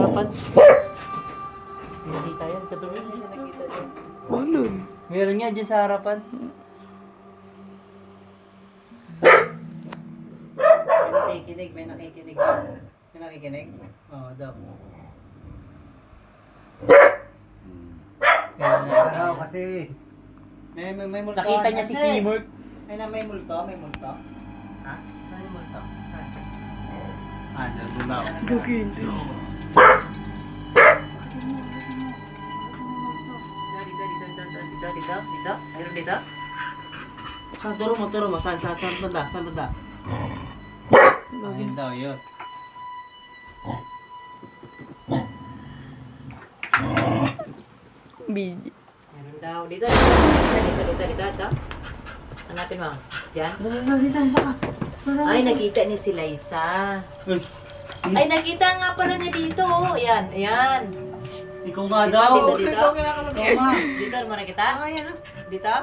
harapan. Nakita yan, katabi mo yan, nakita yan. Ano? Meron nga dyan sa harapan. May nakikinig. May nakikinig? Oo, daw. Meron nga Araw kasi. May multo. Nakita niya si Kimurk. May multo. Ha? Saan yung multo? Saan? Doon na ako. Gagawin. Dito. Ayun dito. Saan? Turo mo. Saan banda? Ayun daw, yun. Bidi. Meron daw. Dito. Hanapin mo. Diyan. Dito, isa ka. Ay, nakita niya si Liza. Ay, nakita nga pala niya dito. Ayan. Ikaw nga daw. Dito. Ikaw nga. Dito naman nakita? Ayan. Dito?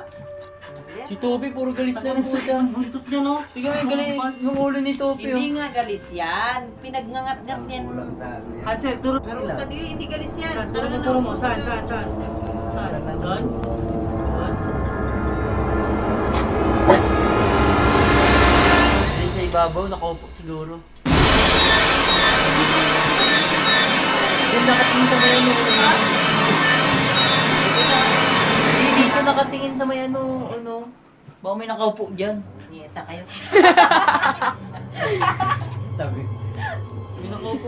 Si Toby, puro galis na po siya. Ang buntot niya, no? Tingnan mo yung galis, yung ulo ni Toby. Hindi nga galis yan. Pinagngangat-ngat yan. Hansel, turo. Pero hindi galis yan. Saan? Talaga Turo na- mo. Saan? Doon? Ayun sa ibabaw, nakaupo siguro. Yung nakatingin sa may ano. Dito nakatingin sa may ano. Baka may nakaupo dyan. Nieta kayo. Tabi. May nakaupo.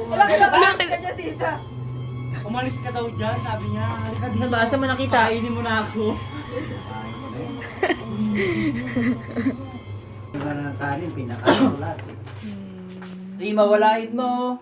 Umalis ka daw dyan, sabi niya. Halika dito. Saan ba? Saan mo nakita? Kainin mo na ako. Diba na kanin, pinakaulat. Ay, mawalaid mo.